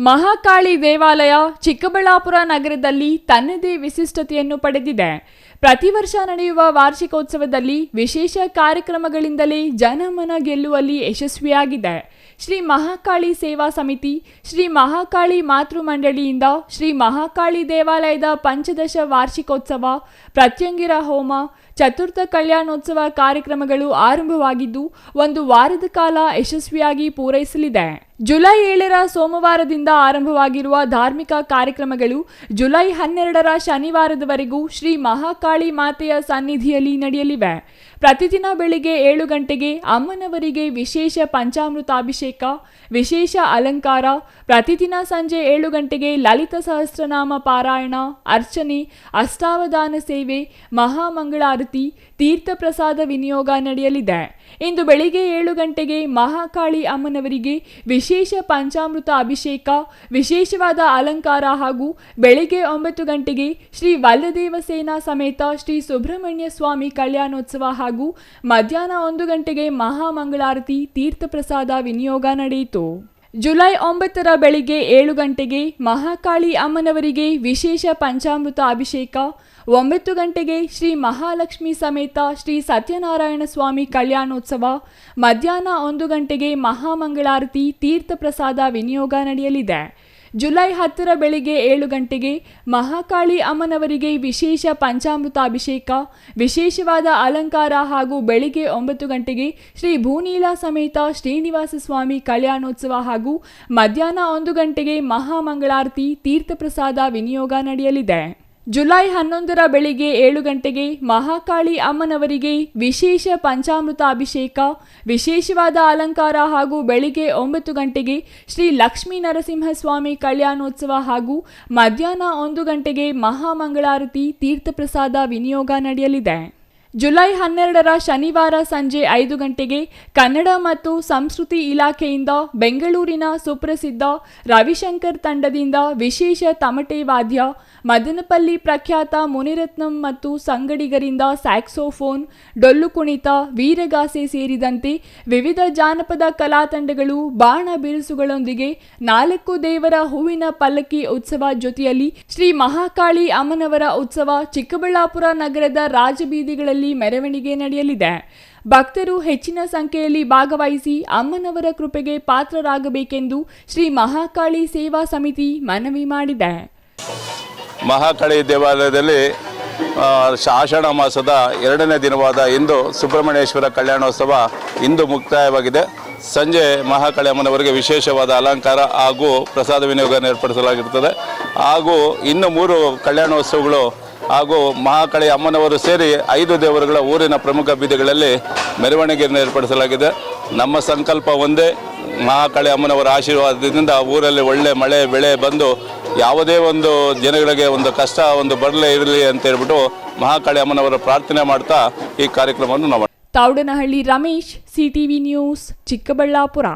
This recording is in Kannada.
ಮಹಾಕಾಳಿ ದೇವಾಲಯ ಚಿಕ್ಕಬಳ್ಳಾಪುರ ನಗರದಲ್ಲಿ ತನ್ನದೇ ವಿಶಿಷ್ಟತೆಯನ್ನು ಪಡೆದಿದೆ. ಪ್ರತಿ ವರ್ಷ ನಡೆಯುವ ವಾರ್ಷಿಕೋತ್ಸವದಲ್ಲಿ ವಿಶೇಷ ಕಾರ್ಯಕ್ರಮಗಳಿಂದಲೇ ಜನಮನ ಗೆಲ್ಲುವಲ್ಲಿ ಯಶಸ್ವಿಯಾಗಿದೆ. ಶ್ರೀ ಮಹಾಕಾಳಿ ಸೇವಾ ಸಮಿತಿ, ಶ್ರೀ ಮಹಾಕಾಳಿ ಮಾತೃ ಮಂಡಳಿಯಿಂದ ಶ್ರೀ ಮಹಾಕಾಳಿ ದೇವಾಲಯದ ಪಂಚದಶ ವಾರ್ಷಿಕೋತ್ಸವ, ಪ್ರತ್ಯಂಗಿರ ಹೋಮ, ಚತುರ್ಥ ಕಲ್ಯಾಣೋತ್ಸವ ಕಾರ್ಯಕ್ರಮಗಳು ಆರಂಭವಾಗಿದ್ದು ಒಂದು ವಾರದ ಕಾಲ ಯಶಸ್ವಿಯಾಗಿ ಪೂರೈಸಲಿದೆ. ಜುಲೈ 7ರ ಸೋಮವಾರದಿಂದ ಆರಂಭವಾಗಿರುವ ಧಾರ್ಮಿಕ ಕಾರ್ಯಕ್ರಮಗಳು ಜುಲೈ 12ರ ಶನಿವಾರದವರೆಗೂ ಶ್ರೀ ಮಹಾಕಾಳಿ ಮಾತೆಯ ಸನ್ನಿಧಿಯಲ್ಲಿ ನಡೆಯಲಿವೆ. ಪ್ರತಿದಿನ ಬೆಳಿಗ್ಗೆ 7 ಗಂಟೆಗೆ ಅಮ್ಮನವರಿಗೆ ವಿಶೇಷ ಪಂಚಾಮೃತಾಭಿಷೇಕ, ವಿಶೇಷ ಅಲಂಕಾರ, ಪ್ರತಿದಿನ ಸಂಜೆ 7 ಗಂಟೆಗೆ ಲಲಿತ ಸಹಸ್ರನಾಮ ಪಾರಾಯಣ, ಅರ್ಚನೆ, ಅಷ್ಟಾವಧಾನ ಸೇವೆ, ಮಹಾಮಂಗಳಾರತಿ, ತೀರ್ಥ ಪ್ರಸಾದ ವಿನಿಯೋಗ ನಡೆಯಲಿದೆ. ಇಂದು ಬೆಳಿಗ್ಗೆ 7 ಗಂಟೆಗೆ ಮಹಾಕಾಳಿ ಅಮ್ಮನವರಿಗೆ ವಿಶೇಷ ಪಂಚಾಮೃತ ಅಭಿಷೇಕ, ವಿಶೇಷವಾದ ಅಲಂಕಾರ ಹಾಗೂ ಬೆಳಿಗ್ಗೆ 9 ಗಂಟೆಗೆ ಶ್ರೀ ವಲ್ಲದೇವ ಸೇನಾ ಸಮೇತ ಶ್ರೀ ಸುಬ್ರಹ್ಮಣ್ಯ ಸ್ವಾಮಿ ಕಲ್ಯಾಣೋತ್ಸವ ಹಾಗೂ ಮಧ್ಯಾಹ್ನ 1 ಗಂಟೆಗೆ ಮಹಾಮಂಗಳಾರತಿ, ತೀರ್ಥ ಪ್ರಸಾದ ವಿನಿಯೋಗ ನಡೆಯಿತು. ಜುಲೈ 9ರ ಬೆಳಿಗ್ಗೆ 7 ಗಂಟೆಗೆ ಮಹಾಕಾಳಿ ಅಮ್ಮನವರಿಗೆ ವಿಶೇಷ ಪಂಚಾಮೃತ ಅಭಿಷೇಕ, 9 ಗಂಟೆಗೆ ಶ್ರೀ ಮಹಾಲಕ್ಷ್ಮಿ ಸಮೇತ ಶ್ರೀ ಸತ್ಯನಾರಾಯಣ ಸ್ವಾಮಿ ಕಲ್ಯಾಣೋತ್ಸವ, ಮಧ್ಯಾಹ್ನ 1 ಗಂಟೆಗೆ ಮಹಾಮಂಗಳಾರತಿ, ತೀರ್ಥ ಪ್ರಸಾದ ವಿನಿಯೋಗ ನಡೆಯಲಿದೆ. ಜುಲೈ 10ರ ಬೆಳಿಗ್ಗೆ 7 ಗಂಟೆಗೆ ಮಹಾಕಾಳಿ ಅಮ್ಮನವರಿಗೆ ವಿಶೇಷ ಪಂಚಾಮೃತ ಅಭಿಷೇಕ, ವಿಶೇಷವಾದ ಅಲಂಕಾರ ಹಾಗೂ ಬೆಳಿಗ್ಗೆ 9 ಗಂಟೆಗೆ ಶ್ರೀ ಭೂನೀಲ ಸಮೇತ ಶ್ರೀನಿವಾಸ ಸ್ವಾಮಿ ಕಲ್ಯಾಣೋತ್ಸವ ಹಾಗೂ ಮಧ್ಯಾಹ್ನ 1 ಗಂಟೆಗೆ ಮಹಾಮಂಗಳಾರತಿ, ತೀರ್ಥ ಪ್ರಸಾದ ವಿನಿಯೋಗ ನಡೆಯಲಿದೆ. ಜುಲೈ 11ರ ಬೆಳಿಗ್ಗೆ 7 ಗಂಟೆಗೆ ಮಹಾಕಾಳಿ ಅಮ್ಮನವರಿಗೆ ವಿಶೇಷ ಪಂಚಾಮೃತ ಅಭಿಷೇಕ, ವಿಶೇಷವಾದ ಅಲಂಕಾರ ಹಾಗೂ ಬೆಳಿಗ್ಗೆ 9 ಗಂಟೆಗೆ ಶ್ರೀ ಲಕ್ಷ್ಮೀ ನರಸಿಂಹಸ್ವಾಮಿ ಕಲ್ಯಾಣೋತ್ಸವ ಹಾಗೂ ಮಧ್ಯಾಹ್ನ 1 ಗಂಟೆಗೆ ಮಹಾಮಂಗಳಾರತಿ, ತೀರ್ಥ ಪ್ರಸಾದ ವಿನಿಯೋಗ ನಡೆಯಲಿದೆ. ಜುಲೈ 12ರ ಶನಿವಾರ ಸಂಜೆ 5 ಗಂಟೆಗೆ ಕನ್ನಡ ಮತ್ತು ಸಂಸ್ಕೃತಿ ಇಲಾಖೆಯಿಂದ ಬೆಂಗಳೂರಿನ ಸುಪ್ರಸಿದ್ಧ ರವಿಶಂಕರ್ ತಂಡದಿಂದ ವಿಶೇಷ ತಮಟೆ ವಾದ್ಯ, ಮದನಪಲ್ಲಿ ಪ್ರಖ್ಯಾತ ಮುನಿರತ್ನಂ ಮತ್ತು ಸಂಗಡಿಗರಿಂದ ಸ್ಯಾಕ್ಸೋಫೋನ್, ಡೊಳ್ಳು ಕುಣಿತ, ವೀರಗಾಸೆ ಸೇರಿದಂತೆ ವಿವಿಧ ಜಾನಪದ ಕಲಾ ತಂಡಗಳು ಬಾಣ ಬಿರುಸುಗಳೊಂದಿಗೆ 4 ದೇವರ ಹೂವಿನ ಪಲ್ಲಕ್ಕಿ ಉತ್ಸವ ಜೊತೆಯಲ್ಲಿ ಶ್ರೀ ಮಹಾಕಾಳಿ ಅಮ್ಮನವರ ಉತ್ಸವ ಚಿಕ್ಕಬಳ್ಳಾಪುರ ನಗರದ ರಾಜಬೀದಿಗಳಲ್ಲಿ ಮೆರವಣಿಗೆ ನಡೆಯಲಿದೆ. ಭಕ್ತರು ಹೆಚ್ಚಿನ ಸಂಖ್ಯೆಯಲ್ಲಿ ಭಾಗವಹಿಸಿ ಅಮ್ಮನವರ ಕೃಪೆಗೆ ಪಾತ್ರರಾಗಬೇಕೆಂದು ಶ್ರೀ ಮಹಾಕಾಳಿ ಸೇವಾ ಸಮಿತಿ ಮನವಿ ಮಾಡಿದೆ. ಮಹಾಕಾಳಿ ದೇವಾಲಯದಲ್ಲಿ ಆಷಾಢ ಮಾಸದ 2ನೇ ದಿನವಾದ ಇಂದು ಸುಬ್ರಹ್ಮಣ್ಯೇಶ್ವರ ಕಲ್ಯಾಣೋತ್ಸವ ಇಂದು ಮುಕ್ತಾಯವಾಗಿದೆ. ಸಂಜೆ ಮಹಾಕಾಳಿ ಅಮ್ಮನವರಿಗೆ ವಿಶೇಷವಾದ ಅಲಂಕಾರ ಹಾಗೂ ಪ್ರಸಾದ ವಿನಿಯೋಗ ಏರ್ಪಡಿಸಲಾಗಿರುತ್ತದೆ. ಹಾಗೂ ಇನ್ನು 3 ಕಲ್ಯಾಣೋತ್ಸವಗಳು ಹಾಗೂ ಮಹಾಕಾಳಿ ಅಮ್ಮನವರು ಸೇರಿ 5 ದೇವರುಗಳ ಊರಿನ ಪ್ರಮುಖ ಬೀದಿಗಳಲ್ಲಿ ಮೆರವಣಿಗೆಯನ್ನು ಏರ್ಪಡಿಸಲಾಗಿದೆ. ನಮ್ಮ ಸಂಕಲ್ಪ ಒಂದೇ, ಮಹಾಕಾಳಿ ಅಮ್ಮನವರ ಆಶೀರ್ವಾದದಿಂದ ಊರಲ್ಲಿ ಒಳ್ಳೆ ಮಳೆ ಬೆಳೆ ಬಂದು ಯಾವುದೇ ಒಂದು ಜನಗಳಿಗೆ ಒಂದು ಕಷ್ಟ ಬರಲೇ ಇರಲಿ ಅಂತ ಹೇಳ್ಬಿಟ್ಟು ಮಹಾಕಾಳಿ ಅಮ್ಮನವರ ಪ್ರಾರ್ಥನೆ ಮಾಡ್ತಾ ಈ ಕಾರ್ಯಕ್ರಮವನ್ನು ನಾವು. Thoudanahalli Ramesh, CTV news, Chikkaballapur.